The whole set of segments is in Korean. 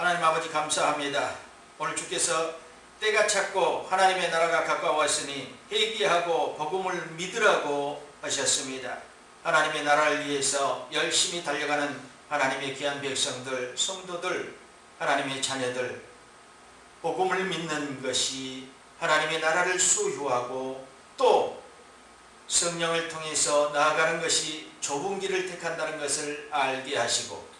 하나님 아버지 감사합니다. 오늘 주께서 때가 찼고 하나님의 나라가 가까웠으니 회개하고 복음을 믿으라고 하셨습니다. 하나님의 나라를 위해서 열심히 달려가는 하나님의 귀한 백성들, 성도들, 하나님의 자녀들, 복음을 믿는 것이 하나님의 나라를 소유하고 또 성령을 통해서 나아가는 것이 좁은 길을 택한다는 것을 알게 하시고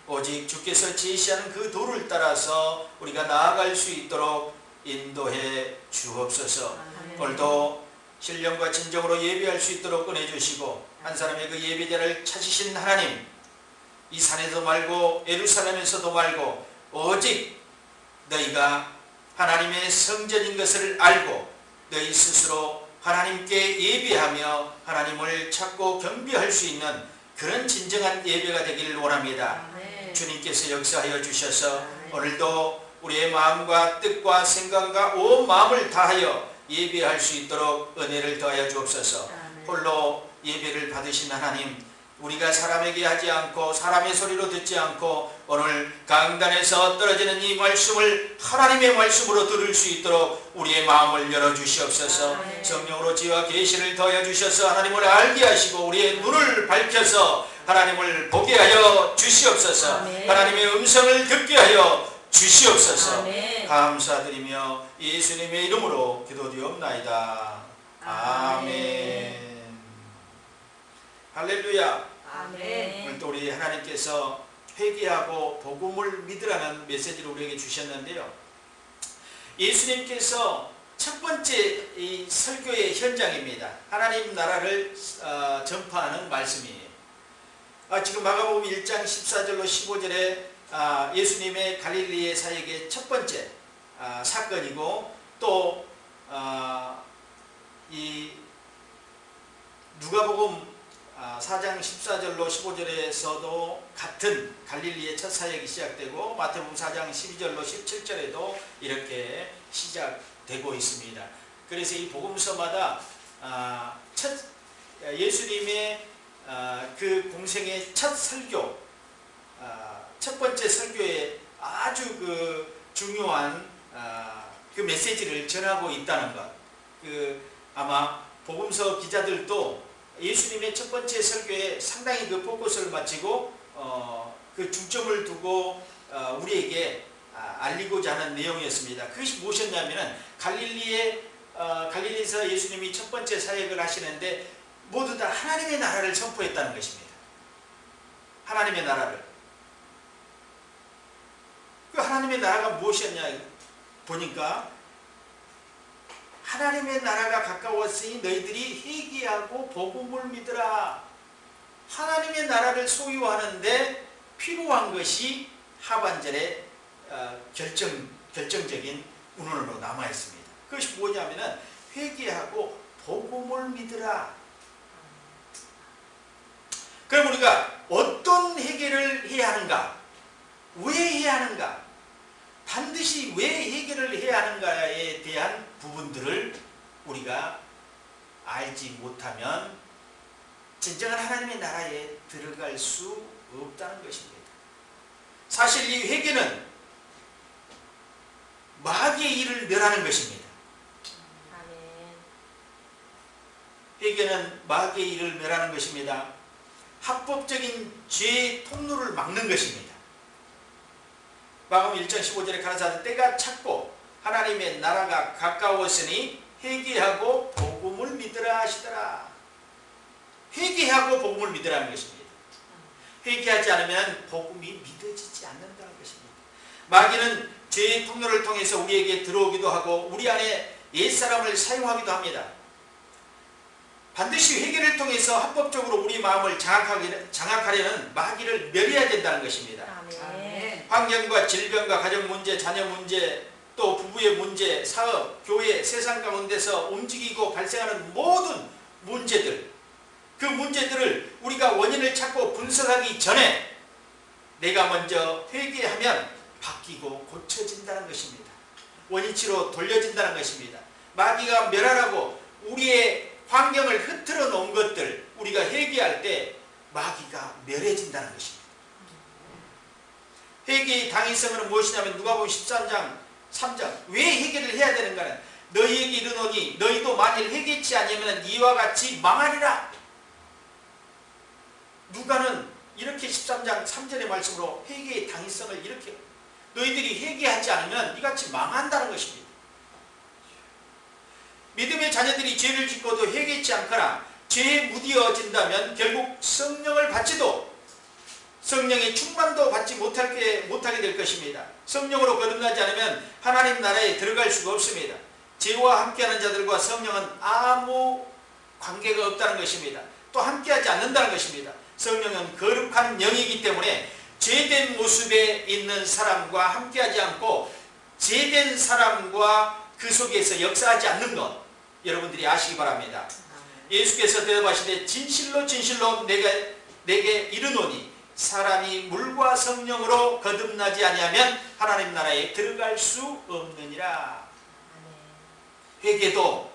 오직 주께서 제시하는 그 도를 따라서 우리가 나아갈 수 있도록 인도해 주옵소서. 오늘도 신령과 진정으로 예배할 수 있도록 꺼내주시고 한 사람의 그 예배자를 찾으신 하나님, 이 산에도 말고 예루살렘에서도 말고 오직 너희가 하나님의 성전인 것을 알고 너희 스스로 하나님께 예배하며 하나님을 찾고 경배할 수 있는 그런 진정한 예배가 되기를 원합니다. 주님께서 역사하여 주셔서 오늘도 우리의 마음과 뜻과 생각과 온 마음을 다하여 예배할 수 있도록 은혜를 더하여 주옵소서. 홀로 예배를 받으신 하나님, 우리가 사람에게 하지 않고 사람의 소리로 듣지 않고 오늘 강단에서 떨어지는 이 말씀을 하나님의 말씀으로 들을 수 있도록 우리의 마음을 열어주시옵소서. 성령으로 지혜와 계시를 더하여 주셔서 하나님을 알게 하시고 우리의 눈을 밝혀서 하나님을 보게 하여 주시옵소서. 하나님의 음성을 듣게 하여 주시옵소서. 감사드리며 예수님의 이름으로 기도드리옵나이다. 아멘. 할렐루야. 오늘 또 우리 하나님께서 회개하고 복음을 믿으라는 메시지를 우리에게 주셨는데요. 예수님께서 첫 번째 이 설교의 현장입니다. 하나님 나라를 전파하는 말씀이에요. 지금 마가복음 1장 14절로 15절에 예수님의 갈릴리의 사역의 첫 번째 사건이고 또 이 누가복음 4장 14절로 15절에서도 같은 갈릴리의 첫 사역이 시작되고 마태복음 4장 12절로 17절에도 이렇게 시작되고 있습니다. 그래서 이 복음서마다 예수님의 그 공생의 첫 설교, 첫 번째 설교에 아주 그 중요한 그 메시지를 전하고 있다는 것. 아마 복음서 기자들도 예수님의 첫 번째 설교에 상당히 그 포커스를 맞추고 그 중점을 두고 우리에게 알리고자 하는 내용이었습니다. 그것이 무엇이었냐면은 갈릴리에서 예수님이 첫 번째 사역을 하시는데 모두 다 하나님의 나라를 선포했다는 것입니다. 하나님의 나라를. 그 하나님의 나라가 무엇이었냐 보니까 하나님의 나라가 가까웠으니 너희들이 회개하고 복음을 믿으라. 하나님의 나라를 소유하는데 필요한 것이 하반절에 결정적인 문헌으로 남아있습니다. 그것이 뭐냐면은 회개하고 복음을 믿으라. 그럼 우리가 어떤 회개를 해야 하는가? 왜 해야 하는가? 반드시 왜 회개를 해야 하는가에 대한 부분들을 우리가 알지 못하면 진정한 하나님의 나라에 들어갈 수 없다는 것입니다. 사실 이 회개는 마귀의 일을 멸하는 것입니다. 회개는 마귀의 일을 멸하는 것입니다. 합법적인 죄의 통로를 막는 것입니다. 마가복음 1장 15절에 가라사대 때가 찼고 하나님의 나라가 가까웠으니 회개하고 복음을 믿으라 하시더라. 회개하고 복음을 믿으라는 것입니다. 회개하지 않으면 복음이 믿어지지 않는다는 것입니다. 마귀는 죄의 통로를 통해서 우리에게 들어오기도 하고 우리 안에 옛사람을 사용하기도 합니다. 반드시 회개를 통해서 합법적으로 우리 마음을 장악하려는 마귀를 멸해야 된다는 것입니다. 환경과 질병과 가정 문제, 자녀 문제, 또 부부의 문제, 사업, 교회, 세상 가운데서 움직이고 발생하는 모든 문제들, 그 문제들을 우리가 원인을 찾고 분석하기 전에 내가 먼저 회개하면 바뀌고 고쳐진다는 것입니다. 원위치로 돌려진다는 것입니다. 마귀가 멸하라고 우리의 환경을 흐트러 놓은 것들 우리가 회개할 때 마귀가 멸해진다는 것입니다. 회개의 당위성은 무엇이냐면 누가복음 13장 3장 왜 회개를 해야 되는가는 너희에게 이르노니 너희도 만일 회개치 아니하면 이와 같이 망하리라. 누가는 이렇게 13장 3절의 말씀으로 회개의 당위성을 이렇게 너희들이 회개하지 않으면 이같이 망한다는 것입니다. 믿음의 자녀들이 죄를 짓고도 회개치 않거나 죄에 무디어진다면 결국 성령을 받지도 성령의 충만도 받지 못하게 될 것입니다. 성령으로 거듭나지 않으면 하나님 나라에 들어갈 수가 없습니다. 죄와 함께하는 자들과 성령은 아무 관계가 없다는 것입니다. 또 함께하지 않는다는 것입니다. 성령은 거룩한 영이기 때문에 죄된 모습에 있는 사람과 함께하지 않고 죄된 사람과 그 속에서 역사하지 않는 것 여러분들이 아시기 바랍니다. 예수께서 대답하시되 진실로 진실로 내게 이르노니 사람이 물과 성령으로 거듭나지 아니하면 하나님 나라에 들어갈 수 없느니라. 회개도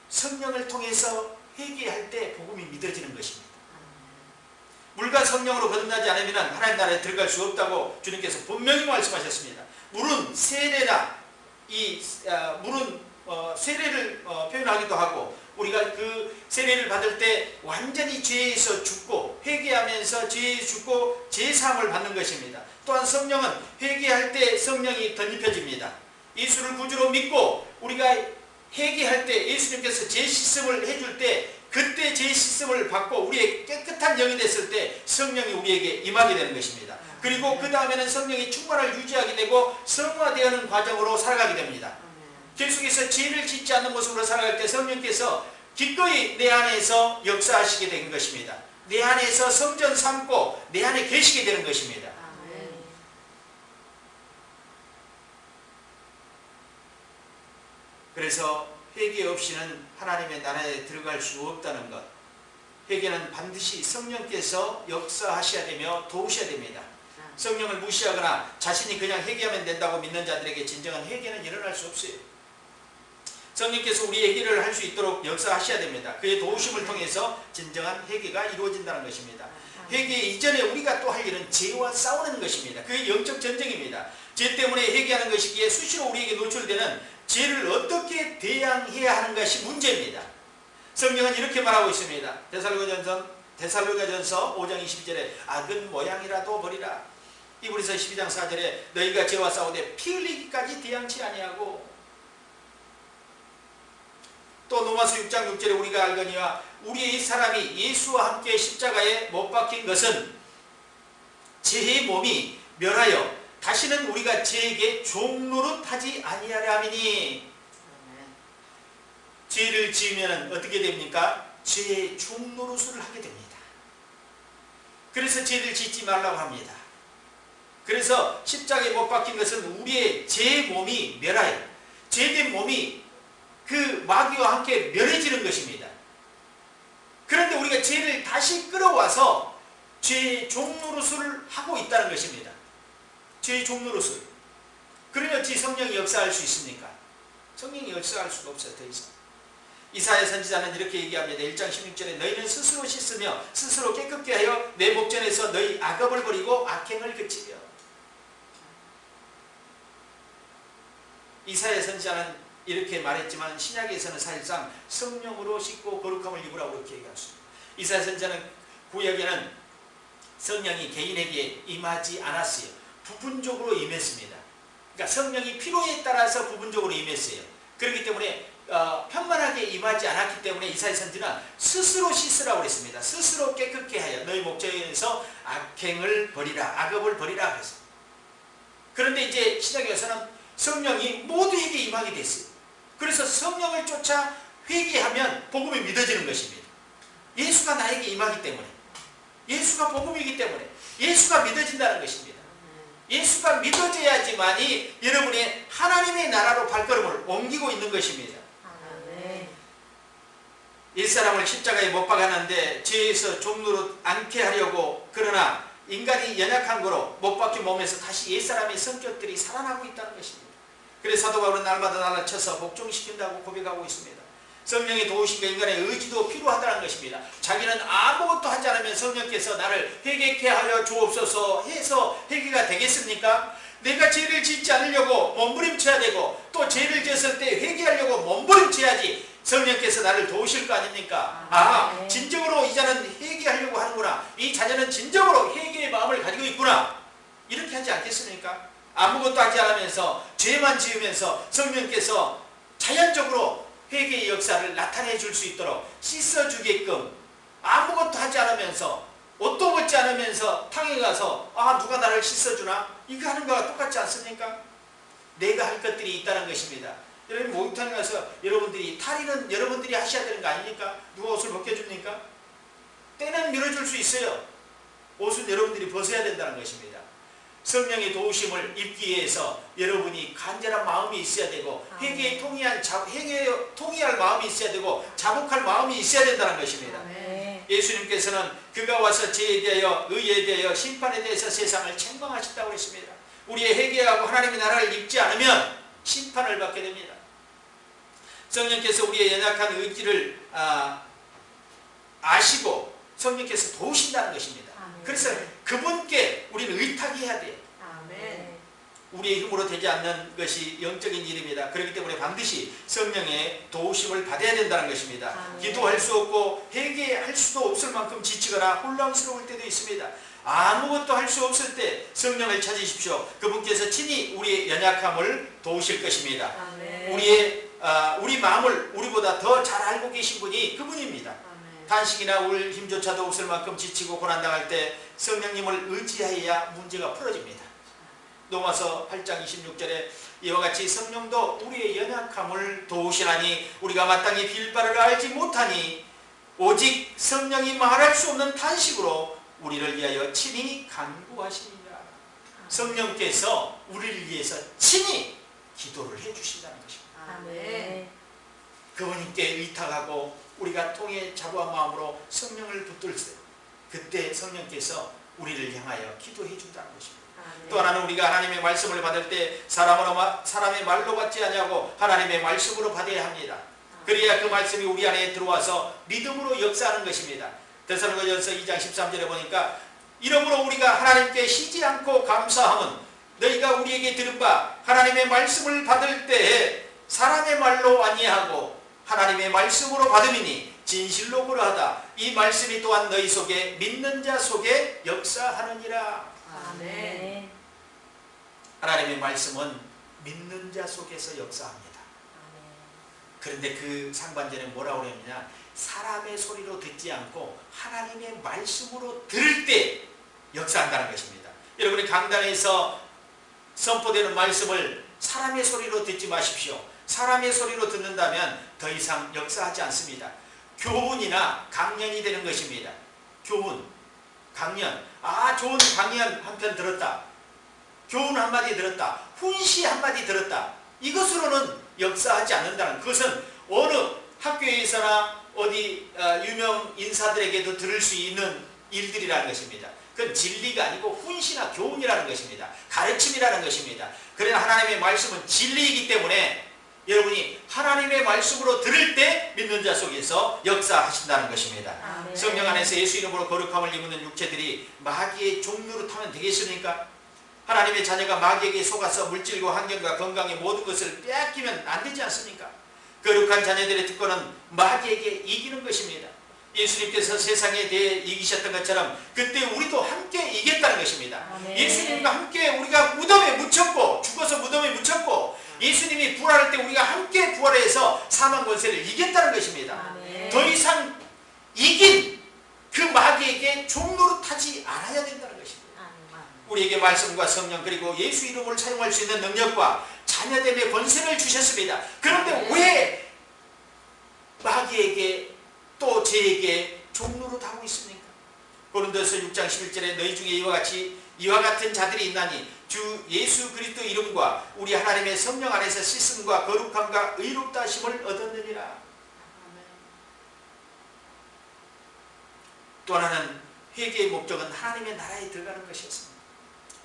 성령을 통해서 회개할 때 복음이 믿어지는 것입니다. 물과 성령으로 거듭나지 않으면 하나님 나라에 들어갈 수 없다고 주님께서 분명히 말씀하셨습니다. 물은 세례나 물은 세례를 표현하기도 하고 우리가 그 세례를 받을 때 완전히 죄에서 죽고 회개하면서 죄에 죽고 죄사함을 받는 것입니다. 또한 성령은 회개할 때 성령이 덧입혀집니다. 예수를 구주로 믿고 우리가 회개할 때 예수님께서 죄 씻음을 해줄 때 그때 죄 씻음을 받고 우리의 깨끗한 영이 됐을 때 성령이 우리에게 임하게 되는 것입니다. 그리고 그 다음에는 성령이 충만을 유지하게 되고 성화되어가는 과정으로 살아가게 됩니다. 계속해서 죄를 짓지 않는 모습으로 살아갈 때 성령께서 기꺼이 내 안에서 역사하시게 되는 것입니다. 내 안에서 성전 삼고 내 안에 계시게 되는 것입니다. 그래서 회개 없이는 하나님의 나라에 들어갈 수 없다는 것. 회개는 반드시 성령께서 역사하셔야 되며 도우셔야 됩니다. 성령을 무시하거나 자신이 그냥 회개하면 된다고 믿는 자들에게 진정한 회개는 일어날 수 없어요. 성령께서 우리의 회개를 할 수 있도록 역사하셔야 됩니다. 그의 도우심을 통해서 진정한 회개가 이루어진다는 것입니다. 회개 이전에 우리가 또 할 일은 죄와 싸우는 것입니다. 그게 영적 전쟁입니다. 죄 때문에 회개하는 것이기에 수시로 우리에게 노출되는 죄를 어떻게 대항해야 하는 것이 문제입니다. 성경은 이렇게 말하고 있습니다. 데살로니가전서 5장 22절에 악은 모양이라도 버리라. 히브리서 12장 4절에 너희가 죄와 싸우되 피 흘리기까지 대항치 아니하고, 또 로마서 6장 6절에 우리가 알거니와 우리의 사람이 예수와 함께 십자가에 못 박힌 것은 죄의 몸이 멸하여 다시는 우리가 죄에게 종노릇하지 아니하려 함이니. 죄를 지으면 어떻게 됩니까? 죄의 종노릇을 하게 됩니다. 그래서 죄를 짓지 말라고 합니다. 그래서 십자가에 못 박힌 것은 우리의 죄의 몸이 멸하여, 죄된 몸이 그 마귀와 함께 멸해지는 것입니다. 그런데 우리가 죄를 다시 끌어와서 죄의 종노릇을 하고 있다는 것입니다. 죄의 종노릇을. 그러면 성령이 역사할 수 있습니까? 성령이 역사할 수가 없어요. 더 이상. 이사야 선지자는 이렇게 얘기합니다. 1장 16절에 너희는 스스로 씻으며 스스로 깨끗게 하여 내 목전에서 너희 악업을 버리고 악행을 그치려. 이사야 선지자는 이렇게 말했지만 신약에서는 사실상 성령으로 씻고 거룩함을 입으라고 이렇게 얘기했습니다. 이사야 선지자는 구약에는 성령이 개인에게 임하지 않았어요. 부분적으로 임했습니다. 그러니까 성령이 필요에 따라서 부분적으로 임했어요. 그렇기 때문에 편만하게 임하지 않았기 때문에 이사야 선지자는 스스로 씻으라고 그랬습니다. 스스로 깨끗게 하여 너희 목전에서 악행을 버리라, 악업을 버리라 그랬어요. 그런데 이제 신약에서는 성령이 모두에게 임하게 됐어요. 그래서 성령을 쫓아 회개하면 복음이 믿어지는 것입니다. 예수가 나에게 임하기 때문에, 예수가 복음이기 때문에 예수가 믿어진다는 것입니다. 예수가 믿어져야지만이 여러분의 하나님의 나라로 발걸음을 옮기고 있는 것입니다. 옛사람을 십자가에 못 박았는데 죄에서 종노릇 않게 하려고, 그러나 인간이 연약한 거로 못 박힌 몸에서 다시 옛사람의 성격들이 살아나고 있다는 것입니다. 그래서 사도 바울은 날마다 나를 쳐서 복종시킨다고 고백하고 있습니다. 성령의 도우심과 인간의 의지도 필요하다는 것입니다. 자기는 아무것도 하지 않으면 성령께서 나를 회개케 하여 주옵소서 해서 회개가 되겠습니까? 내가 죄를 짓지 않으려고 몸부림쳐야 되고 또 죄를 지었을 때 회개하려고 몸부림쳐야지 성령께서 나를 도우실 거 아닙니까? 네. 진정으로 이 자는 회개하려고 하는구나. 이 자녀는 진정으로 회개의 마음을 가지고 있구나. 이렇게 하지 않겠습니까? 아무것도 하지 않으면서 죄만 지으면서 성령께서 자연적으로 회개의 역사를 나타내 줄 수 있도록 씻어주게끔 아무것도 하지 않으면서 옷도 벗지 않으면서 탕에 가서 누가 나를 씻어주나? 이거 하는 거와 똑같지 않습니까? 내가 할 것들이 있다는 것입니다. 여러분 목욕탕에 가서 여러분들이 탈의는 여러분들이 하셔야 되는 거 아닙니까? 누가 옷을 벗겨줍니까? 때는 밀어줄 수 있어요. 옷은 여러분들이 벗어야 된다는 것입니다. 성령의 도우심을 입기 위해서 여러분이 간절한 마음이 있어야 되고 회개에 통의할 마음이 있어야 되고 자복할 마음이 있어야 된다는 것입니다. 예수님께서는 그가 와서 죄에 대하여 의에 대하여 심판에 대해서 세상을 책망하셨다고 했습니다. 우리의 회개하고 하나님의 나라를 입지 않으면 심판을 받게 됩니다. 성령께서 우리의 연약한 의지를 아시고 성령께서 도우신다는 것입니다. 그래서 그분께 우리는 의탁해야 돼요. 우리의 힘으로 되지 않는 것이 영적인 일입니다. 그렇기 때문에 반드시 성령의 도우심을 받아야 된다는 것입니다. 기도할 수 없고 회개할 수도 없을 만큼 지치거나 혼란스러울 때도 있습니다. 아무것도 할 수 없을 때 성령을 찾으십시오. 그분께서 친히 우리의 연약함을 도우실 것입니다. 우리 마음을 우리보다 더 잘 알고 계신 분이 그분입니다. 단식이나 울 힘조차도 없을 만큼 지치고 고난당할 때 성령님을 의지하여야 문제가 풀어집니다. 로마서 8장 26절에 이와 같이 성령도 우리의 연약함을 도우시나니 우리가 마땅히 빌 바를 알지 못하니 오직 성령이 말할 수 없는 탄식으로 우리를 위하여 친히 간구하시니라. 성령께서 우리를 위해서 친히 기도를 해주신다는 것입니다. 그분께 의탁하고 우리가 통해 자부한 마음으로 성령을 붙들 때 그때 성령께서 우리를 향하여 기도해 준다는 것입니다. 또 하나는 우리가 하나님의 말씀을 받을 때 사람의 말로 받지 아니하고 하나님의 말씀으로 받아야 합니다. 그래야 그 말씀이 우리 안에 들어와서 믿음으로 역사하는 것입니다. 데살로니가전서 2장 13절에 보니까 이러므로 우리가 하나님께 쉬지 않고 감사함은 너희가 우리에게 들은 바 하나님의 말씀을 받을 때에 사람의 말로 아니하고 하나님의 말씀으로 받음이니 진실로 그러하다. 이 말씀이 또한 너희 속에 믿는 자 속에 역사하느니라. 하나님의 말씀은 믿는 자 속에서 역사합니다. 그런데 그 상반절에 뭐라고 그러느냐? 사람의 소리로 듣지 않고 하나님의 말씀으로 들을 때 역사한다는 것입니다. 여러분이 강단에서 선포되는 말씀을 사람의 소리로 듣지 마십시오. 사람의 소리로 듣는다면 더 이상 역사하지 않습니다. 교훈이나 강연이 되는 것입니다. 교훈, 강연. 좋은 강연 한 편 들었다. 교훈 한마디 들었다. 훈시 한마디 들었다. 이것으로는 역사하지 않는다는, 그것은 어느 학교에서나 어디 유명 인사들에게도 들을 수 있는 일들이라는 것입니다. 그건 진리가 아니고 훈시나 교훈이라는 것입니다. 가르침이라는 것입니다. 그러나 하나님의 말씀은 진리이기 때문에 여러분이 하나님의 말씀으로 들을 때 믿는 자 속에서 역사하신다는 것입니다. 성령 안에서 예수 이름으로 거룩함을 입는 육체들이 마귀의 종로로 타면 되겠습니까? 하나님의 자녀가 마귀에게 속아서 물질과 환경과 건강의 모든 것을 빼앗기면 안 되지 않습니까? 거룩한 자녀들의 특권은 마귀에게 이기는 것입니다. 예수님께서 세상에 대해 이기셨던 것처럼 그때 우리도 함께 이겼다는 것입니다. 예수님과 함께 우리가 무덤에 묻혔고 죽어서 무덤에 묻혔고 예수님이 부활할 때 우리가 함께 부활해서 사망 권세를 이겼다는 것입니다. 더 이상 이긴 그 마귀에게 종로로 타지 않아야 된다는 것입니다. 우리에게 말씀과 성령 그리고 예수 이름을 사용할 수 있는 능력과 자녀됨의 권세를 주셨습니다. 그런데 왜 마귀에게 또 죄에게 종로로 타고 있습니까? 고린도서 6장 11절에 너희 중에 이와 같은 자들이 있나니 주 예수 그리스도 이름과 우리 하나님의 성령 안에서 씻음과 거룩함과 의롭다 하심을 얻었느니라. 또 하나는 회개의 목적은 하나님의 나라에 들어가는 것이었습니다.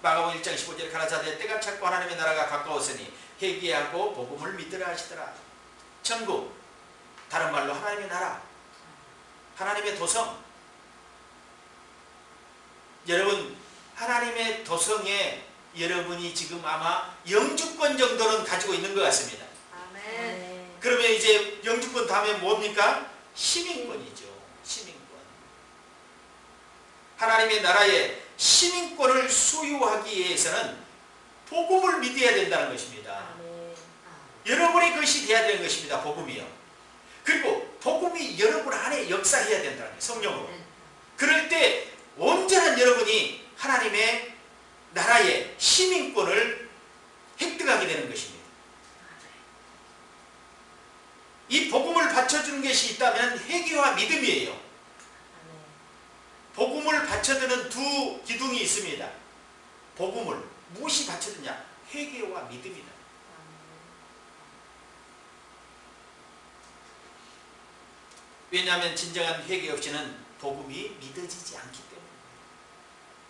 마가복음 1장 15절에 가라사대 때가 찼고 하나님의 나라가 가까웠으니 회개하고 복음을 믿으라 하시더라. 천국, 다른 말로 하나님의 나라, 하나님의 도성. 여러분, 하나님의 도성에 여러분이 지금 아마 영주권 정도는 가지고 있는 것 같습니다. 아멘. 그러면 이제 영주권 다음에 뭡니까? 시민권이죠. 시민권. 하나님의 나라의 시민권을 소유하기 위해서는 복음을 믿어야 된다는 것입니다. 아멘. 여러분의 것이 돼야 되는 것입니다. 복음이요. 그리고 복음이 여러분 안에 역사해야 된다는 거예요. 성령으로. 그럴 때 온전한 여러분이 하나님의 나라의 시민권을 획득하게 되는 것입니다. 이 복음을 받쳐주는 것이 있다면 회개와 믿음이에요. 복음을 받쳐드는 두 기둥이 있습니다. 복음을 무엇이 받쳐드냐? 회개와 믿음이다. 왜냐하면 진정한 회개 없이는 복음이 믿어지지 않기 때문에.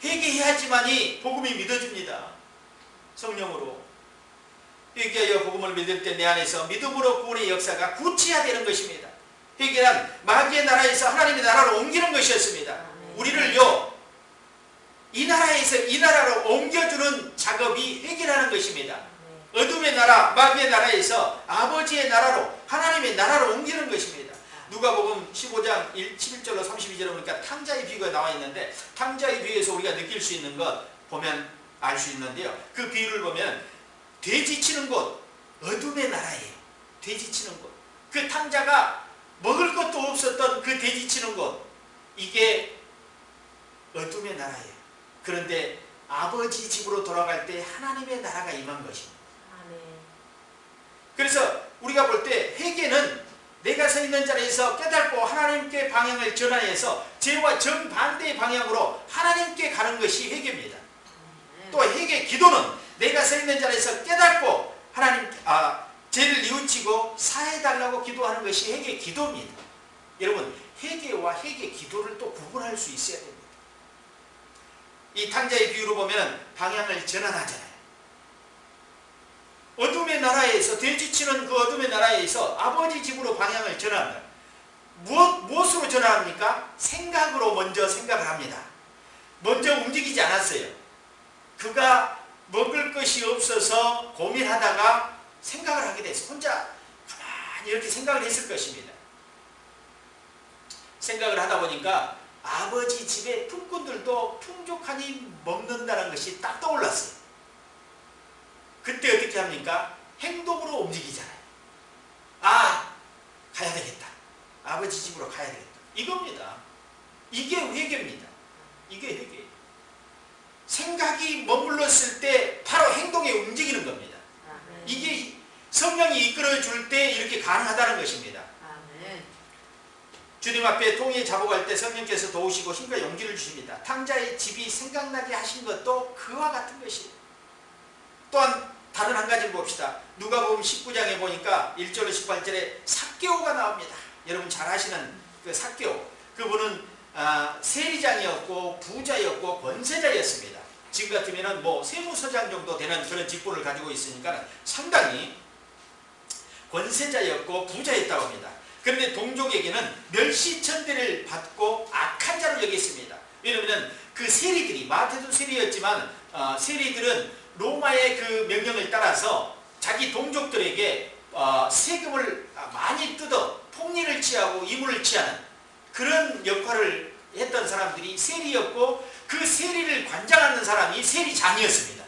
회개해야지만이 복음이 믿어집니다. 성령으로. 회개하여 복음을 믿을 때 내 안에서 믿음으로 구원의 역사가 굳혀야 되는 것입니다. 회개란 마귀의 나라에서 하나님의 나라로 옮기는 것이었습니다. 우리를요, 이 나라에서 이 나라로 옮겨주는 작업이 회개라는 것입니다. 어둠의 나라, 마귀의 나라에서 아버지의 나라로, 하나님의 나라로 옮기는 것입니다. 누가복음 15장 11절로 32절에 보니까 탕자의 비유가 나와 있는데, 탕자의 비유에서 우리가 느낄 수 있는 것 보면 알 수 있는데요. 그 비유를 보면 돼지 치는 곳, 어둠의 나라예요. 돼지 치는 곳. 그 탕자가 먹을 것도 없었던 그 돼지 치는 곳, 이게 어둠의 나라예요. 그런데 아버지 집으로 돌아갈 때 하나님의 나라가 임한 것입니다. 그래서 우리가 볼 때 회개는 내가 서 있는 자리에서 깨닫고 하나님께 방향을 전환해서 죄와 정반대의 방향으로 하나님께 가는 것이 회개입니다. 또 회개 기도는 내가 서 있는 자리에서 깨닫고 하나님 죄를 뉘우치고 사해달라고 기도하는 것이 회개 기도입니다. 여러분, 회개와 회개 기도를 또 구분할 수 있어야 됩니다. 이 탕자의 비유로 보면 방향을 전환하잖아요. 어둠의 나라에서 돼지치는 그 어둠의 나라에서 아버지 집으로 방향을 전환합니다. 무엇으로 전환합니까? 생각으로 먼저 생각을 합니다. 먼저 움직이지 않았어요. 그가 먹을 것이 없어서 고민하다가 생각을 하게 됐어요. 혼자 가만히 이렇게 생각을 했을 것입니다. 생각을 하다 보니까 아버지 집에 품꾼들도 풍족하니 먹는다는 것이 딱 떠올랐어요. 그때 어떻게 합니까? 행동으로 움직이잖아요. 가야 되겠다. 아버지 집으로 가야 되겠다. 이겁니다. 이게 회개입니다. 이게 회개예요. 생각이 머물렀을 때 바로 행동에 움직이는 겁니다. 이게 성령이 이끌어 줄 때 이렇게 가능하다는 것입니다. 주님 앞에 통에 잡아갈 때 성령께서 도우시고 힘과 용기를 주십니다. 탕자의 집이 생각나게 하신 것도 그와 같은 것이에요. 또한 다른 한 가지를 봅시다. 누가복음 19장에 보니까 1절로 18절에 삭개오가 나옵니다. 여러분 잘 아시는 그 삭개오. 그분은 세리장이었고 부자였고 권세자였습니다. 지금 같으면 뭐 세무서장 정도 되는 그런 직분을 가지고 있으니까 상당히 권세자였고 부자였다고 합니다. 그런데 동족에게는 멸시천대를 받고 악한 자로 여겼습니다. 왜냐하면 그 세리들이, 마태도 세리였지만 세리들은 로마의 그 명령을 따라서 자기 동족들에게 세금을 많이 뜯어 폭리를 취하고 이물을 취하는 그런 역할을 했던 사람들이 세리였고, 그 세리를 관장하는 사람이 세리장이었습니다.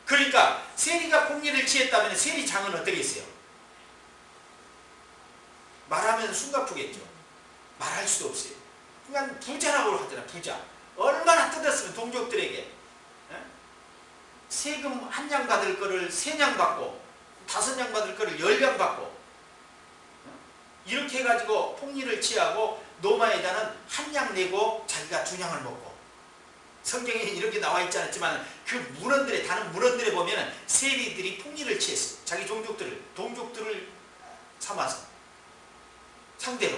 그러니까 세리가 폭리를 취했다면 세리장은 어떻겠어요? 말하면 숨가쁘겠죠. 말할 수도 없어요. 그러니까 부자라고 하잖아요. 부자. 얼마나 뜯었으면 동족들에게 세금 한 냥 받을 거를 3냥 받고 5냥 받을 거를 10냥 받고 이렇게 해가지고 폭리를 취하고 노마에다는 한 냥 내고 자기가 2냥을 먹고, 성경에 이렇게 나와 있지 않았지만 그 문헌들에, 다른 문헌들에 보면 세리들이 폭리를 취했어요. 자기 동족들을 삼아서 상대로.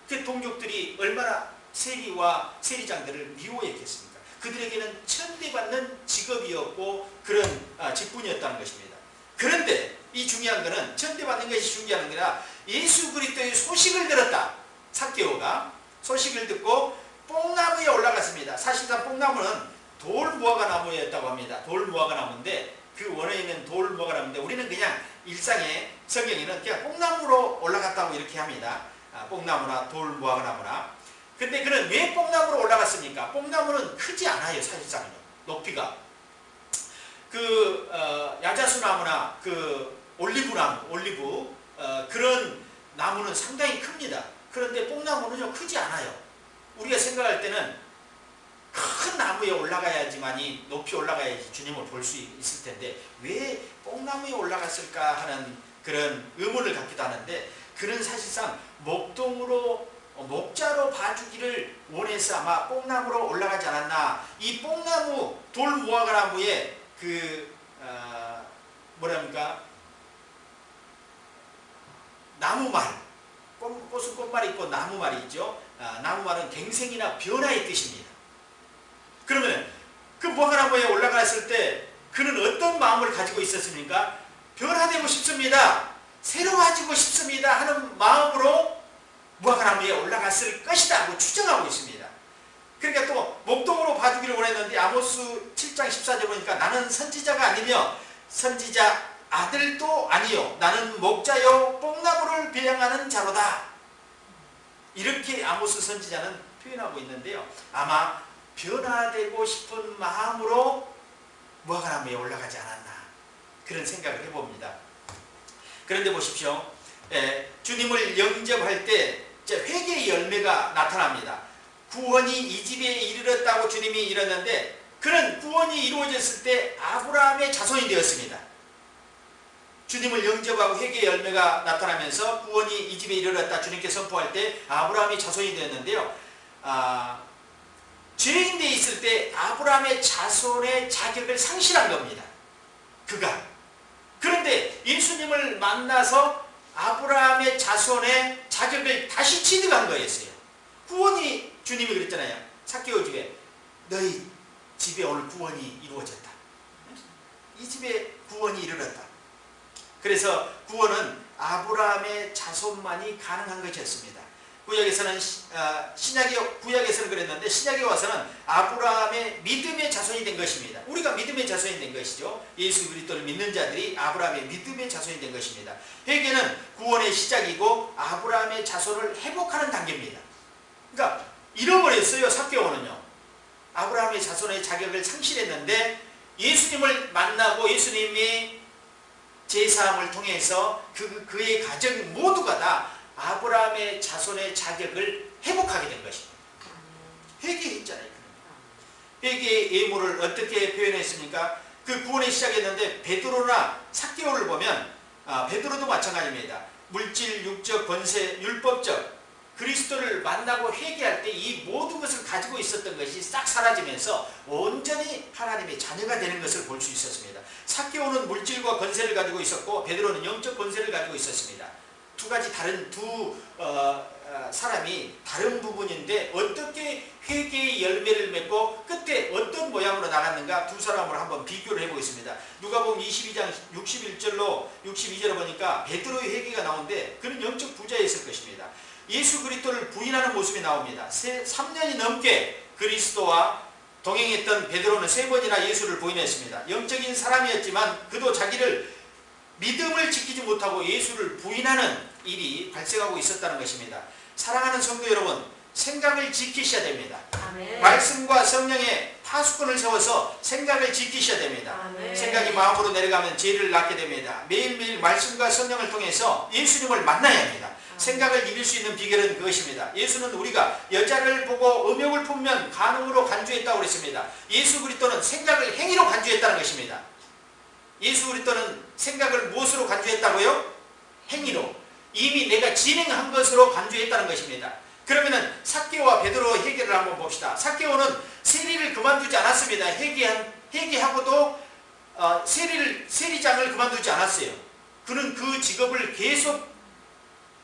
그 동족들이 얼마나 세리와 세리장들을 미워했겠습니까? 그들에게는 천대받는 직업이었고 그런 직분이었다는 것입니다. 그런데 이 중요한 것은 천대받는 것이 중요한 게 아니라 예수 그리스도의 소식을 들었다. 삭개오가 소식을 듣고 뽕나무에 올라갔습니다. 사실상 뽕나무는 돌무화과 나무였다고 합니다. 돌무화과 나무인데 그 원어에는 돌무화과 나무인데 우리는 그냥 일상의 성경에는 그냥 뽕나무로 올라갔다고 이렇게 합니다. 뽕나무나 돌무화과 나무나. 근데 그는 왜 뽕나무로 올라갔습니까? 뽕나무는 크지 않아요. 사실상은요. 높이가. 야자수나무나 올리브 그런 나무는 상당히 큽니다. 그런데 뽕나무는요 크지 않아요. 우리가 생각할 때는 큰 나무에 올라가야지만이 높이 올라가야지 주님을 볼 수 있을 텐데 왜 뽕나무에 올라갔을까 하는 그런 의문을 갖기도 하는데 그는 사실상 목자로 봐주기를 원해서 아마 뽕나무로 올라가지 않았나. 이 뽕나무 돌무화과 나무에 나무말, 꽃은 꽃말이 있고 나무말이 있죠. 나무말은 갱생이나 변화의 뜻입니다. 그러면 그 무화과나무에 올라갔을 때 그는 어떤 마음을 가지고 있었습니까? 변화되고 싶습니다. 새로워지고 싶습니다 하는 마음으로 무화과나무에 올라갔을 것이다 하고 추정하고 있습니다. 그러니까 또 목동으로 봐주기를 원했는데 아모스 7장 14절 보니까 나는 선지자가 아니며 선지자 아들도 아니요 나는 목자요 뽕나무를 배양하는 자로다. 이렇게 아모스 선지자는 표현하고 있는데요. 아마 변화되고 싶은 마음으로 무화과나무에 올라가지 않았나 그런 생각을 해봅니다. 그런데 보십시오. 주님을 영접할 때 회개의 열매가 나타납니다. 구원이 이 집에 이르렀다고 주님이 이르렀는데 그는 구원이 이루어졌을 때 아브라함의 자손이 되었습니다. 주님을 영접하고 회개의 열매가 나타나면서 구원이 이 집에 이르렀다 주님께 선포할 때 아브라함의 자손이 되었는데요. 죄인 돼 있을 때 아브라함의 자손의 자격을 상실한 겁니다. 그런데 예수님을 만나서 아브라함의 자손의 자격을 다시 취득한 거였어요. 구원이 주님이 그랬잖아요. 삭개오 집에 너희 집에 오늘 구원이 이루어졌다. 이 집에 구원이 이르렀다. 그래서 구원은 아브라함의 자손만이 가능한 것이었습니다. 구약에서는 그랬는데 신약에 와서는 아브라함의 믿음의 자손이 된 것입니다. 우리가 믿음의 자손이 된 것이죠. 예수 그리스도를 믿는 자들이 아브라함의 믿음의 자손이 된 것입니다. 회개는 구원의 시작이고 아브라함의 자손을 회복하는 단계입니다. 그러니까 잃어버렸어요. 삭개오는요. 아브라함의 자손의 자격을 상실했는데 예수님을 만나고 예수님이 제사함을 통해서 그의 가정 모두가 다 아브라함의 자손의 자격을 회복하게 된 것입니다. 회개했잖아요. 회개의 예물을 어떻게 표현했습니까? 그 구원의 시작이었는데 베드로나 삭개오를 보면 베드로도 마찬가지입니다. 물질, 육적, 권세, 율법적 그리스도를 만나고 회개할 때 이 모든 것을 가지고 있었던 것이 싹 사라지면서 온전히 하나님의 자녀가 되는 것을 볼 수 있었습니다. 삭개오는 물질과 권세를 가지고 있었고 베드로는 영적 권세를 가지고 있었습니다. 두 가지 다른 사람이 다른 부분인데 어떻게 회개의 열매를 맺고 끝에 어떤 모양으로 나갔는가 두 사람을 한번 비교를 해보겠습니다. 누가복음 22장 61절로 62절을 보니까 베드로의 회개가 나오는데 그는 영적 부자였을 것입니다. 예수 그리스도를 부인하는 모습이 나옵니다. 3년이 넘게 그리스도와 동행했던 베드로는 3번이나 예수를 부인했습니다. 영적인 사람이었지만 그도 자기를 믿음을 지키지 못하고 예수를 부인하는 일이 발생하고 있었다는 것입니다. 사랑하는 성도 여러분, 생각을 지키셔야 됩니다. 아멘. 말씀과 성령의 파수꾼을 세워서 생각을 지키셔야 됩니다. 아멘. 생각이 마음으로 내려가면 죄를 낳게 됩니다. 매일매일 말씀과 성령을 통해서 예수님을 만나야 합니다. 생각을 이길 수 있는 비결은 그것입니다. 예수는 우리가 여자를 보고 음욕을 품으면 간음으로 간주했다고 그랬습니다. 예수 그리스도는 생각을 행위로 간주했다는 것입니다. 예수 그리스도는 생각을 무엇으로 간주했다고요? 행위로. 이미 내가 진행한 것으로 간주했다는 것입니다. 그러면은 삭개오와 베드로의 회개를 한번 봅시다. 삭개오는 세리를 그만두지 않았습니다. 회개하고도 세리장을 그만두지 않았어요. 그는 그 직업을 계속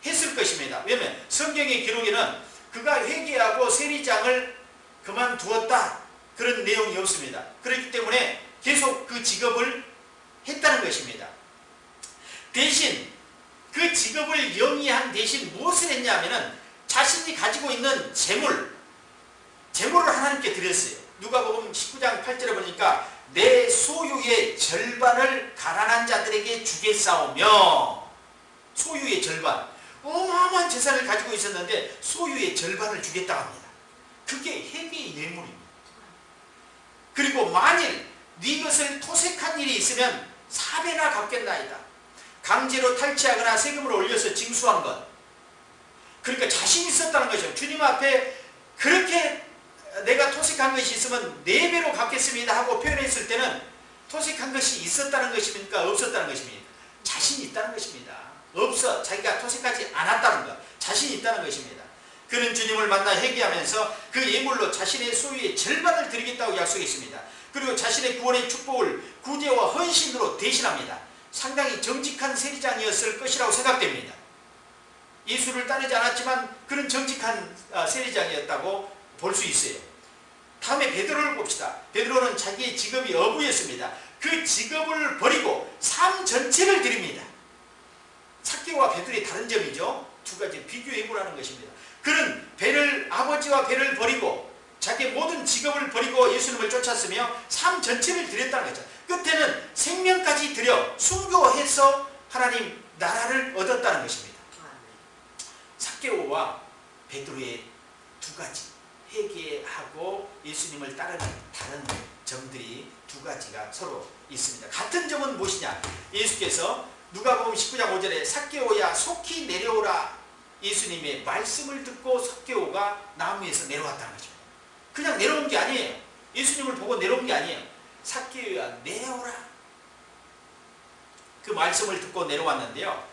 했을 것입니다. 왜냐하면 성경의 기록에는 그가 회개하고 세리장을 그만두었다 그런 내용이 없습니다. 그렇기 때문에 계속 그 직업을 했다는 것입니다. 대신 그 직업을 영위한 대신 무엇을 했냐면은 자신이 가지고 있는 재물을 하나님께 드렸어요. 누가복음 19장 8절에 보니까 내 소유의 절반을 가난한 자들에게 주겠사오며, 소유의 절반, 어마어마한 재산을 가지고 있었는데 소유의 절반을 주겠다고 합니다. 그게 회개의 예물입니다. 그리고 만일 네 것을 토색한 일이 있으면 4배나 갚겠나이다. 강제로 탈취하거나 세금을 올려서 징수한 것, 그러니까 자신이 있었다는 것이죠. 주님 앞에 그렇게 내가 토색한 것이 있으면 4배로 갚겠습니다 하고 표현했을 때는 토색한 것이 있었다는 것입니까? 없었다는 것입니까? 자신이 있다는 것입니다. 없어, 자기가 토색하지 않았다는 것, 자신이 있다는 것입니다. 그는 주님을 만나 회개하면서 그 예물로 자신의 소유의 절반을 드리겠다고 약속했습니다. 그리고 자신의 구원의 축복을 구제와 헌신으로 대신합니다. 상당히 정직한 세리장이었을 것이라고 생각됩니다. 예수를 따르지 않았지만 그는 정직한 세리장이었다고 볼 수 있어요. 다음에 베드로를 봅시다. 베드로는 자기의 직업이 어부였습니다. 그 직업을 버리고 삶 전체를 드립니다. 삭개오와 베드로의 다른 점이죠. 두 가지 비교해보라는 것입니다. 그는 아버지와 배를 버리고 자기의 모든 직업을 버리고 예수님을 쫓았으며 삶 전체를 드렸다는 거죠. 끝에는 생명까지 드려 순교해서 하나님 나라를 얻었다는 것입니다. 삭개오와 베드로의 두 가지, 회개하고 예수님을 따르는 다른 점들이 두 가지가 서로 있습니다. 같은 점은 무엇이냐? 예수께서 누가복음 19장 5절에 삭개오야 속히 내려오라, 예수님의 말씀을 듣고 삭개오가 나무에서 내려왔다는 거죠. 그냥 내려온 게 아니에요. 예수님을 보고 내려온 게 아니에요. 삭개오야 내려오라, 그 말씀을 듣고 내려왔는데요.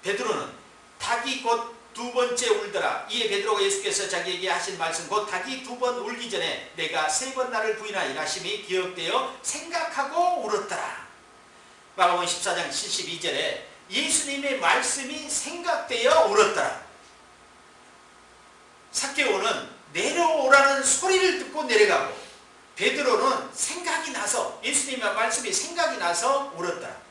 베드로는 닭이 곧 2번째 울더라. 이에 베드로가 예수께서 자기에게 하신 말씀, 곧 닭이 2번 울기 전에 내가 3번 나를 부인하리라 하심이 기억되어 생각하고 울었더라. 마가복음 14장 72절에 예수님의 말씀이 생각되어 울었더라. 삭개오는 내려오라는 소리를 듣고 내려가고, 베드로는 생각이 나서, 예수님의 말씀이 생각이 나서 울었더라.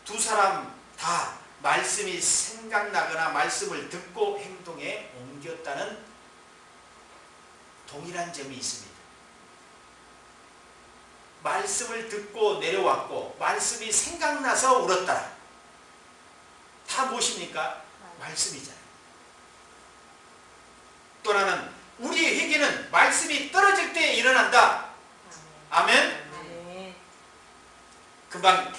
두 사람 다 말씀이 생각나거나 말씀을 듣고 행동에 옮겼다는 동일한 점이 있습니다. 말씀을 듣고 내려왔고 말씀이 생각나서 울었다. 다 무엇입니까? 말씀이잖아요. 또 하나는 우리의 회개는 말씀이 떨어질 때 일어난다. 아멘? 금방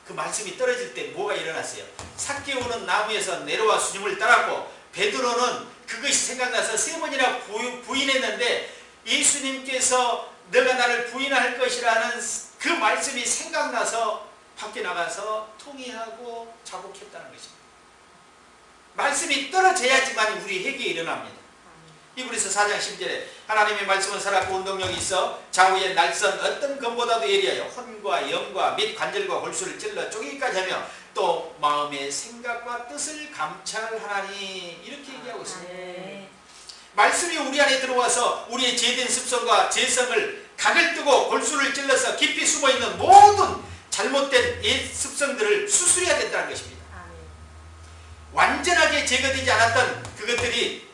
그 말씀이 떨어질 때 뭐가 일어났어요? 삭개오는 나무에서 내려와 주님을 따랐고, 베드로는 그것이 생각나서 3번이나 부인했는데 예수님께서 너가 나를 부인할 것이라는 그 말씀이 생각나서 밖에 나가서 통회하고 자복했다는 것입니다. 말씀이 떨어져야지만 우리 회개에 일어납니다. 히브리서 4장 10절에 하나님의 말씀은 살았고 운동력이 있어 좌우의 날선 어떤 검보다도 예리하여 혼과 영과 및 관절과 골수를 찔러 쪼개기까지 하며 또 마음의 생각과 뜻을 감찰하나니, 이렇게 얘기하고 있습니다. 말씀이 우리 안에 들어와서 우리의 죄된 습성과 죄성을 각을 뜨고 골수를 찔러서 깊이 숨어있는 모든 잘못된 옛 습성들을 수술해야 된다는 것입니다. 완전하게 제거되지 않았던 그것들이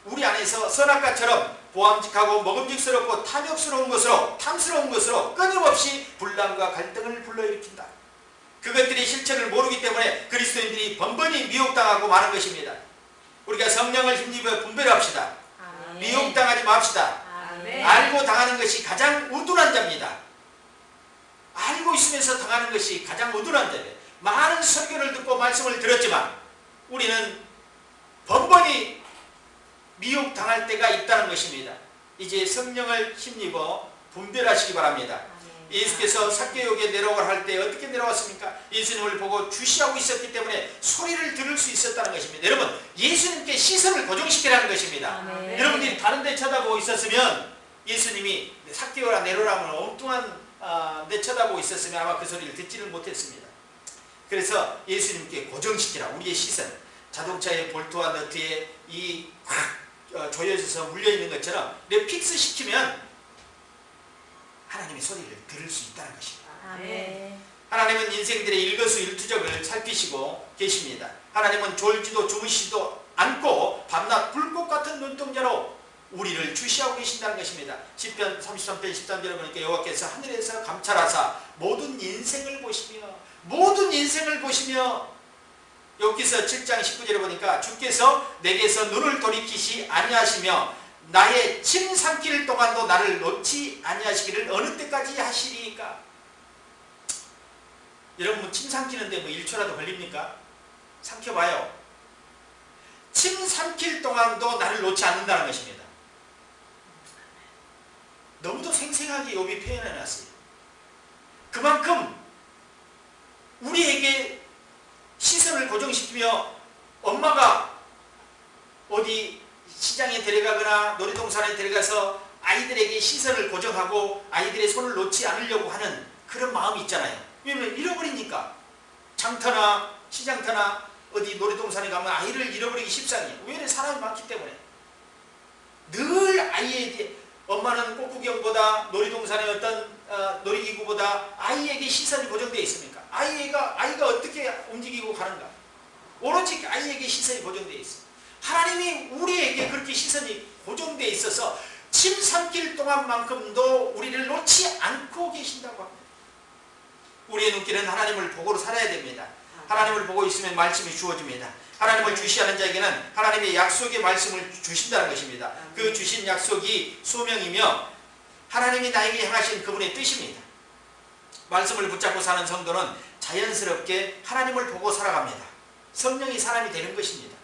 우리 안에서 선악과처럼 보암직하고 먹음직스럽고 탐욕스러운 것으로, 탐스러운 것으로 끊임없이 분란과 갈등을 불러일으킨다. 그것들이 실체를 모르기 때문에 그리스도인들이 번번이 미혹당하고 마는 것입니다. 우리가 성령을 힘입어 분별합시다. 미혹당하지 맙시다. 알고 당하는 것이 가장 우둔한 자입니다. 알고 있으면서 당하는 것이 가장 우둔한 자예요. 많은 설교를 듣고 말씀을 들었지만 우리는 번번이 미혹당할 때가 있다는 것입니다. 이제 성령을 힘입어 분별하시기 바랍니다. 예수께서 삭개오에게 내려오라 할 때 어떻게 내려왔습니까? 예수님을 보고 주시하고 있었기 때문에 소리를 들을 수 있었다는 것입니다. 여러분, 예수님께 시선을 고정시키라는 것입니다. 여러분들이 다른 데 쳐다보고 있었으면, 예수님이 삭개오라 내려오라면 엉뚱한 데 쳐다보고 있었으면 아마 그 소리를 듣지를 못했습니다. 그래서 예수님께 고정시키라. 우리의 시선, 자동차의 볼트와 너트에 이 조여져서 물려있는 것처럼 내 픽스 시키면 하나님의 소리를 들을 수 있다는 것입니다. 아멘. 하나님은 인생들의 일거수일투족을 살피시고 계십니다. 하나님은 졸지도 주무시지도 않고 밤낮 불꽃 같은 눈동자로 우리를 주시하고 계신다는 것입니다. 시편 33편 13절에 보니까 여호와께서 하늘에서 감찰하사 모든 인생을 보시며 여기서 7장 19절에 보니까 주께서 내게서 눈을 돌이키시 아니하시며 나의 침 삼킬 동안도 나를 놓지 아니하시기를 어느 때까지 하시리까? 여러분 침 삼키는데 뭐 1초라도 걸립니까? 삼켜봐요. 침 삼킬 동안도 나를 놓지 않는다는 것입니다. 너무도 생생하게 욥이 표현해놨어요. 그만큼 우리에게 시선을 고정시키며 엄마가 어디 시장에 데려가거나 놀이동산에 데려가서 아이들에게 시선을 고정하고 아이들의 손을 놓지 않으려고 하는 그런 마음이 있잖아요. 왜냐면 잃어버리니까. 장터나 시장터나 어디 놀이동산에 가면 아이를 잃어버리기 십상이에요. 왜냐면 사람이 많기 때문에. 늘 아이에게 엄마는 꽃구경보다 놀이동산의 어떤 놀이기구보다 아이에게 시선이 고정되어 있습니까? 아이가 어떻게 움직이고 가는가? 오로지 아이에게 시선이 고정되어 있어요. 하나님이 우리에게 그렇게 시선이 고정되어 있어서 침 삼킬 동안만큼도 우리를 놓지 않고 계신다고 합니다. 우리의 눈길은 하나님을 보고 살아야 됩니다. 하나님을 보고 있으면 말씀이 주어집니다. 하나님을 주시하는 자에게는 하나님의 약속의 말씀을 주신다는 것입니다. 그 주신 약속이 소명이며 하나님이 나에게 향하신 그분의 뜻입니다. 말씀을 붙잡고 사는 성도는 자연스럽게 하나님을 보고 살아갑니다. 성령이 사람이 되는 것입니다.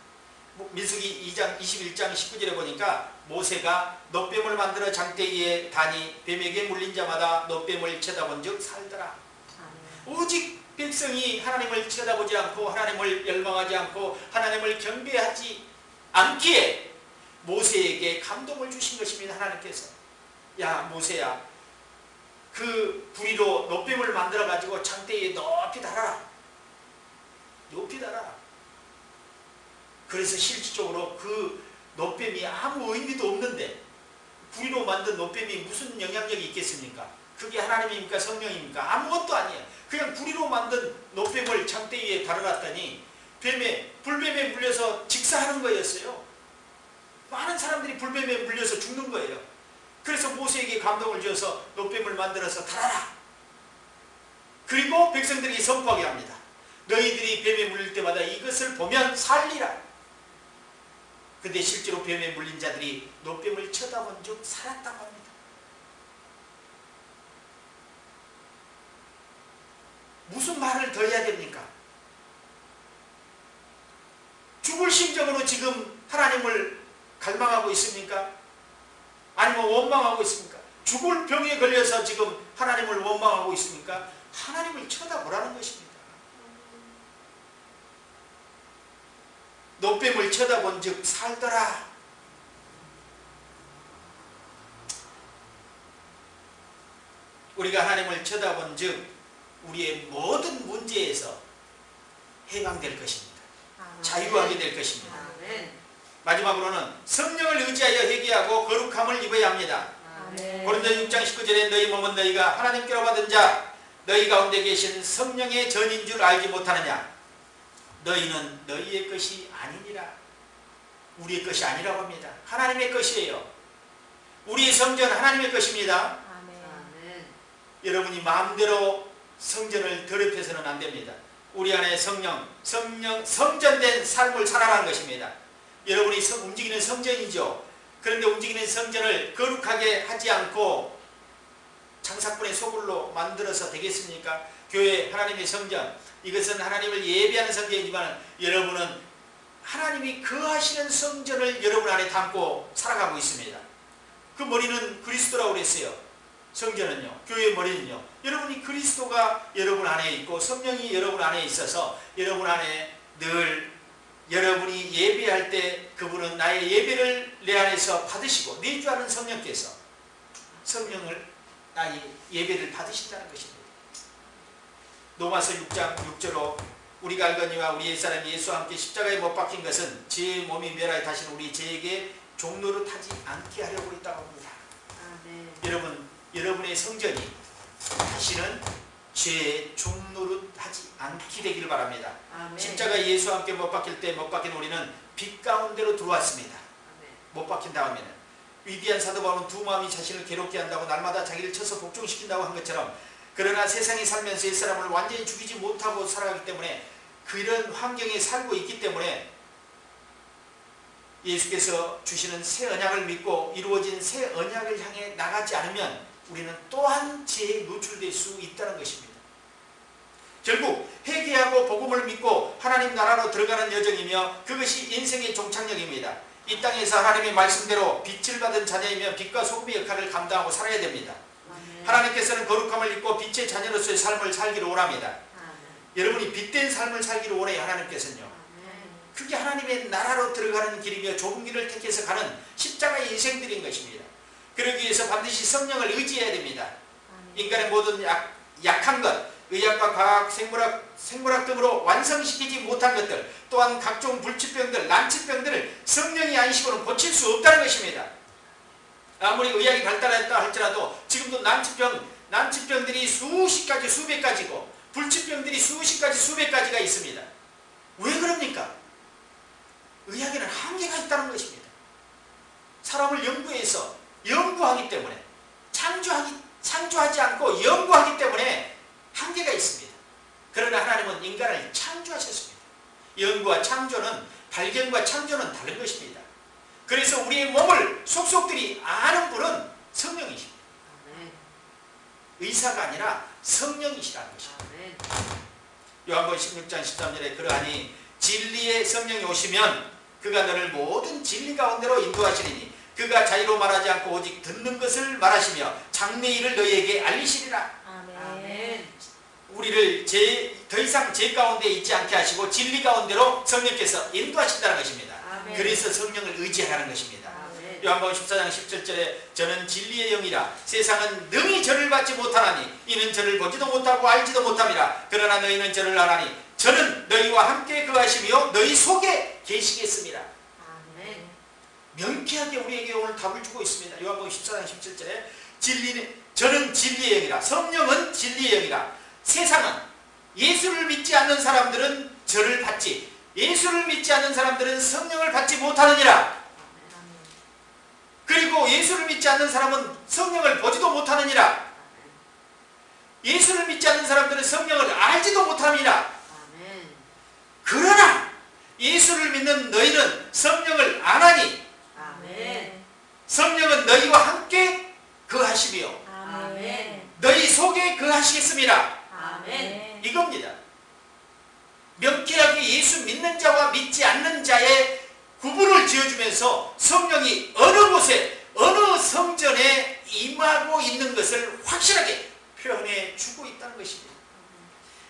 민수기 2장 21장 19절에 보니까 모세가 놋뱀을 만들어 장대 위에 다니 뱀에게 물린 자마다 놋뱀을 쳐다본 즉 살더라. 오직 백성이 하나님을 쳐다보지 않고 하나님을 열망하지 않고 하나님을 경배하지 않기에 모세에게 감동을 주신 것입니다. 하나님께서 야 모세야 그 부리로 놋뱀을 만들어 가지고 장대 위에 높이 달아라. 높이 달아라. 그래서 실질적으로 그 놋뱀이 아무 의미도 없는데 부리로 만든 놋뱀이 무슨 영향력이 있겠습니까? 그게 하나님입니까? 성령입니까? 아무것도 아니에요. 그냥 부리로 만든 놋뱀을 장대 위에 달아놨더니 불뱀에 물려서 직사하는 거였어요. 많은 사람들이 불뱀에 물려서 죽는 거예요. 그래서 모세에게 감동을 주어서 놋뱀을 만들어서 달아라. 그리고 백성들에게 선포하게 합니다. 너희들이 뱀에 물릴 때마다 이것을 보면 살리라. 근데 실제로 뱀에 물린 자들이 놋뱀을 쳐다본 즉 살았다고 합니다. 무슨 말을 더 해야 됩니까? 죽을 심정으로 지금 하나님을 갈망하고 있습니까? 아니면 원망하고 있습니까? 죽을 병에 걸려서 지금 하나님을 원망하고 있습니까? 하나님을 쳐다보라는 것입니다. 놋뱀을 쳐다본 즉 살더라. 우리가 하나님을 쳐다본 즉 우리의 모든 문제에서 해방될 것입니다. 자유하게 될 것입니다. 마지막으로는 성령을 의지하여 회개하고 거룩함을 입어야 합니다. 고린도 6장 19절에 너희 몸은 너희가 하나님께로 받은 자 너희 가운데 계신 성령의 전인 줄 알지 못하느냐. 너희는 너희의 것이 아니니라. 우리의 것이 아니라고 합니다. 하나님의 것이에요. 우리의 성전 하나님의 것입니다. 여러분이 마음대로 성전을 더럽혀서는 안 됩니다. 우리 안에 성전된 삶을 살아가는 것입니다. 여러분이 움직이는 성전이죠. 그런데 움직이는 성전을 거룩하게 하지 않고 장사꾼의 소굴로 만들어서 되겠습니까? 교회 하나님의 성전, 이것은 하나님을 예배하는 성전이지만 여러분은 하나님이 거하시는 성전을 여러분 안에 담고 살아가고 있습니다. 그 머리는 그리스도라고 그랬어요. 성전은요, 교회의 머리는요, 여러분이 그리스도가 여러분 안에 있고 성령이 여러분 안에 있어서 여러분 안에 늘 여러분이 예배할 때 그분은 나의 예배를 내 안에서 받으시고 내주하는 성령께서 성령을 나의 예배를 받으신다는 것입니다. 로마서 6장 6절로 우리가 알거니와 우리 옛사람이 예수와 함께 십자가에 못 박힌 것은 제 몸이 멸하여 다시는 우리 죄에게 종로를 타지 않게 하려고 했다고 합니다. 여러분, 여러분의 성전이 다시는 죄의 종노릇하지 않게 되기를 바랍니다. 아멘. 십자가 예수와 함께 못 박힐 때 못 박힌 우리는 빛 가운데로 들어왔습니다. 아멘. 못 박힌 다음에는 위대한 사도 바울은 두 마음이 자신을 괴롭게 한다고 날마다 자기를 쳐서 복종시킨다고 한 것처럼, 그러나 세상에 살면서 옛사람을 완전히 죽이지 못하고 살아가기 때문에, 그런 환경에 살고 있기 때문에 예수께서 주시는 새 언약을 믿고 이루어진 새 언약을 향해 나가지 않으면 우리는 또한 죄에 노출될 수 있다는 것입니다. 결국 회개하고 복음을 믿고 하나님 나라로 들어가는 여정이며 그것이 인생의 종착역입니다. 이 땅에서 하나님의 말씀대로 빛을 받은 자녀이며 빛과 소금의 역할을 감당하고 살아야 됩니다. 아멘. 하나님께서는 거룩함을 입고 빛의 자녀로서의 삶을 살기를 원합니다. 아멘. 여러분이 빛된 삶을 살기를 원해요. 하나님께서는요. 아멘. 그게 하나님의 나라로 들어가는 길이며 좁은 길을 택해서 가는 십자가의 인생들인 것입니다. 그러기 위해서 반드시 성령을 의지해야 됩니다. 인간의 모든 약한 것, 의학과 과학, 생물학 등으로 완성시키지 못한 것들, 또한 각종 불치병들, 난치병들을 성령이 아니시고는 고칠 수 없다는 것입니다. 아무리 의학이 발달했다 할지라도 지금도 난치병들이 수십 가지, 수백 가지고 불치병들이 수십 가지, 수백 가지가 있습니다. 왜 그럽니까? 의학에는 한계가 있다는 것입니다. 사람을 연구하기 때문에, 창조하지 않고 연구하기 때문에 한계가 있습니다. 그러나 하나님은 인간을 창조하셨습니다. 연구와 창조는, 발견과 창조는 다른 것입니다. 그래서 우리의 몸을 속속들이 아는 분은 성령이십니다. 아멘. 의사가 아니라 성령이시라는 것입니다. 아멘. 요한복음 16장 13절에 그러하니 진리의 성령이 오시면 그가 너를 모든 진리 가운데로 인도하시리니 그가 자유로 말하지 않고 오직 듣는 것을 말하시며 장래 일을 너희에게 알리시리라. 아멘. 우리를 더 이상 죄 가운데 있지 않게 하시고 진리 가운데로 성령께서 인도하신다는 것입니다. 아멘. 그래서 성령을 의지하라는 것입니다. 아멘. 요한복음 14장 17절에 저는 진리의 영이라 세상은 능히 저를 받지 못하나니 이는 저를 보지도 못하고 알지도 못함이라. 그러나 너희는 저를 아나니 저는 너희와 함께 거하시며 너희 속에 계시겠습니다. 아멘. 명쾌하게 우리에게 오늘 답을 주고 있습니다. 요한복음 14장 17절에 저는 진리의 영이라, 성령은 진리의 영이라. 세상은 예수를 믿지 않는 사람들은 저를 받지, 예수를 믿지 않는 사람들은 성령을 받지 못하느니라. 그리고 예수를 믿지 않는 사람은 성령을 보지도 못하느니라. 예수를 믿지 않는 사람들은 성령을 알지도 못하느니라. 그러나 예수를 믿는 너희는 성령을 아나니 아멘. 성령은 너희와 함께 거하시며 아멘. 너희 속에 거하시겠습니다. 아멘. 이겁니다. 명쾌하게 예수 믿는 자와 믿지 않는 자의 구분을 지어주면서 성령이 어느 곳에, 어느 성전에 임하고 있는 것을 확실하게 표현해 주고 있다는 것입니다.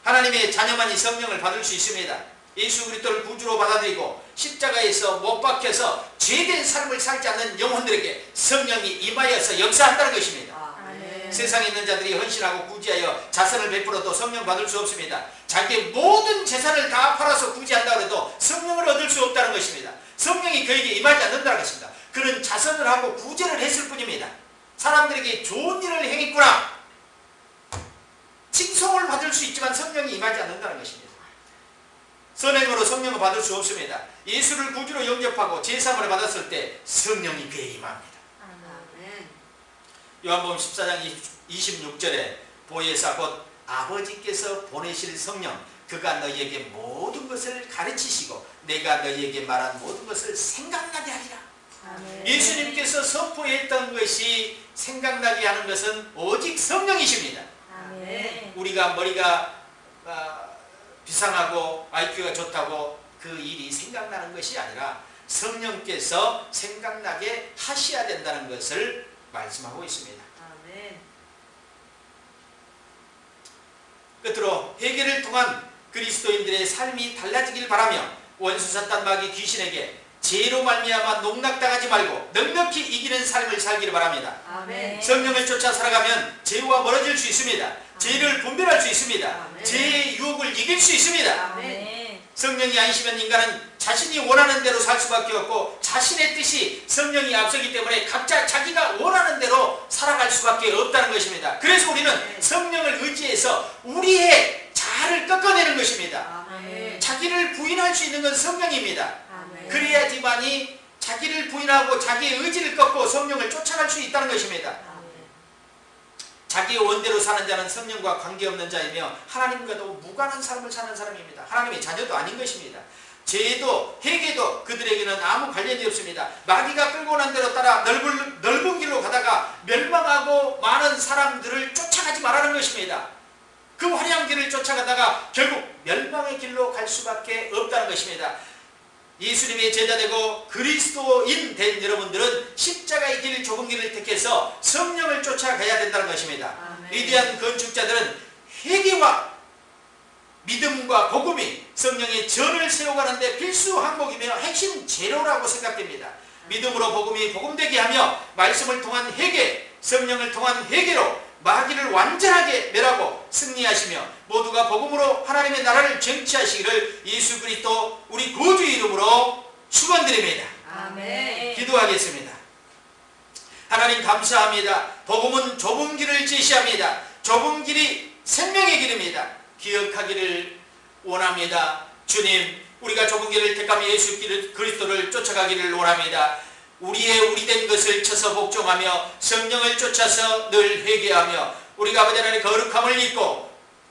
하나님의 자녀만이 성령을 받을 수 있습니다. 예수 그리스도를 구주로 받아들이고 십자가에서 못 박혀서 죄된 삶을 살지 않는 영혼들에게 성령이 임하여서 역사한다는 것입니다. 아멘. 세상에 있는 자들이 헌신하고 구제하여 자선을 베풀어도 성령 받을 수 없습니다. 자기의 모든 재산을 다 팔아서 구제한다고 해도 성령을 얻을 수 없다는 것입니다. 성령이 그에게 임하지 않는다는 것입니다. 그는 자선을 하고 구제를 했을 뿐입니다. 사람들에게 좋은 일을 행했구나, 칭송을 받을 수 있지만 성령이 임하지 않는다는 것입니다. 선행으로 성령을 받을 수 없습니다. 예수를 구주로 영접하고 제사함을 받았을 때 성령이 그에게 임합니다. 아멘. 요한복음 14장 26절에 보혜사 곧 아버지께서 보내실 성령 그가 너희에게 모든 것을 가르치시고 내가 너희에게 말한 모든 것을 생각나게 하리라. 아멘. 예수님께서 선포했던 것이 생각나게 하는 것은 오직 성령이십니다. 아멘. 우리가 머리가 비상하고 IQ가 좋다고 그 일이 생각나는 것이 아니라 성령께서 생각나게 하셔야 된다는 것을 말씀하고 있습니다. 아멘. 끝으로 회개를 통한 그리스도인들의 삶이 달라지길 바라며 원수 사탄 마귀 귀신에게 죄로 말미암아 농락당하지 말고 넉넉히 이기는 삶을 살기를 바랍니다. 아멘. 성령을 쫓아 살아가면 죄와 멀어질 수 있습니다. 죄를 분별할 수 있습니다. 아멘. 죄의 유혹을 이길 수 있습니다. 아멘. 성령이 아니시면 인간은 자신이 원하는 대로 살 수밖에 없고 자신의 뜻이 성령이 앞서기 때문에 각자 자기가 원하는 대로 살아갈 수밖에 없다는 것입니다. 그래서 우리는 성령을 의지해서 우리의 자아를 꺾어내는 것입니다. 아멘. 자기를 부인할 수 있는 건 성령입니다. 아멘. 그래야지만이 자기를 부인하고 자기의 의지를 꺾고 성령을 쫓아갈 수 있다는 것입니다. 아멘. 자기의 원대로 사는 자는 성령과 관계없는 자이며 하나님과도 무관한 삶을 사는 사람입니다. 하나님의 자녀도 아닌 것입니다. 죄도 회개도 그들에게는 아무 관련이 없습니다. 마귀가 끌고 난 대로 따라 넓은 길로 가다가 멸망하고 많은 사람들을 쫓아가지 말라는 것입니다. 그 화려한 길을 쫓아가다가 결국 멸망의 길로 갈 수밖에 없다는 것입니다. 예수님의 제자되고 그리스도인 된 여러분들은 십자가의 길, 좁은 길을 택해서 성령을 쫓아가야 된다는 것입니다. 아멘. 위대한 건축자들은 회개와 믿음과 복음이 성령의 전을 세워가는데 필수 항목이며 핵심 재료라고 생각됩니다. 믿음으로 복음이 복음되게 하며 말씀을 통한 회개, 성령을 통한 회개로 마귀를 완전하게 멸하고 승리하시며 모두가 복음으로 하나님의 나라를 정치하시기를 예수 그리스도 우리 구주 이름으로 축원드립니다. 아멘. 기도하겠습니다. 하나님 감사합니다. 복음은 좁은 길을 제시합니다. 좁은 길이 생명의 길입니다. 기억하기를 원합니다. 주님, 우리가 좁은 길을 택하며 예수 그리스도를 쫓아가기를 원합니다. 우리 된 것을 쳐서 복종하며 성령을 쫓아서 늘 회개하며 우리가 아버지 하나님의 거룩함을 잊고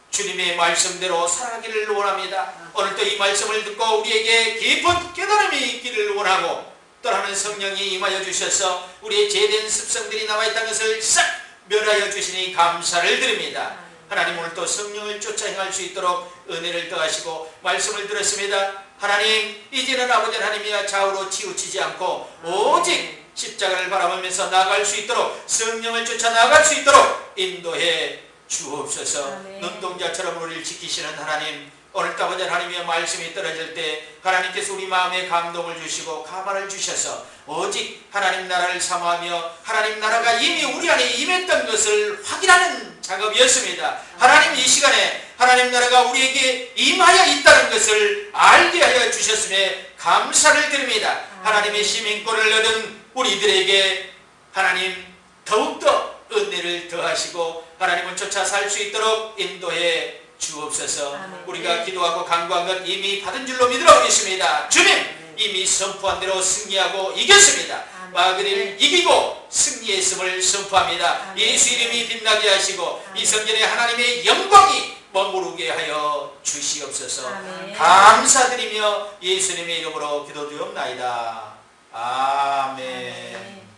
주님의 말씀대로 살아가기를 원합니다. 오늘도 이 말씀을 듣고 우리에게 깊은 깨달음이 있기를 원하고 떠나는 성령이 임하여 주셔서 우리의 죄된 습성들이 남아있다는 것을 싹 멸하여 주시니 감사를 드립니다. 하나님, 오늘도 성령을 쫓아 행할 수 있도록 은혜를 더하시고 말씀을 들었습니다. 하나님, 이제는 아버지 하나님이여 좌우로 치우치지 않고 오직 십자가를 바라보면서 나아갈 수 있도록 성령을 쫓아 나아갈 수 있도록 인도해 주옵소서. 눈동자처럼 우리를 지키시는 하나님, 오늘도 아버지 하나님의 말씀이 떨어질 때 하나님께서 우리 마음에 감동을 주시고 가만을 주셔서 오직 하나님 나라를 사모하며 하나님 나라가 이미 우리 안에 임했던 것을 확인하는 작업이었습니다. 하나님, 이 시간에 하나님 나라가 우리에게 임하여 있다는 것을 알게 하여 주셨음에 감사를 드립니다. 하나님의 시민권을 얻은 우리들에게 하나님 더욱더 은혜를 더하시고 하나님을 쫓아 살 수 있도록 인도해 주옵소서. 아멘. 우리가 기도하고 간구한 것 이미 받은 줄로 믿으라고 믿습니다. 주님, 이미 선포한 대로 승리하고 이겼습니다. 아멘. 마귀를 이기고 승리했음을 선포합니다. 아멘. 예수 이름이 빛나게 하시고 이 성전에 하나님의 영광이 머무르게 하여 주시옵소서. 아멘. 감사드리며 예수님의 이름으로 기도드리옵나이다. 아멘. 아멘.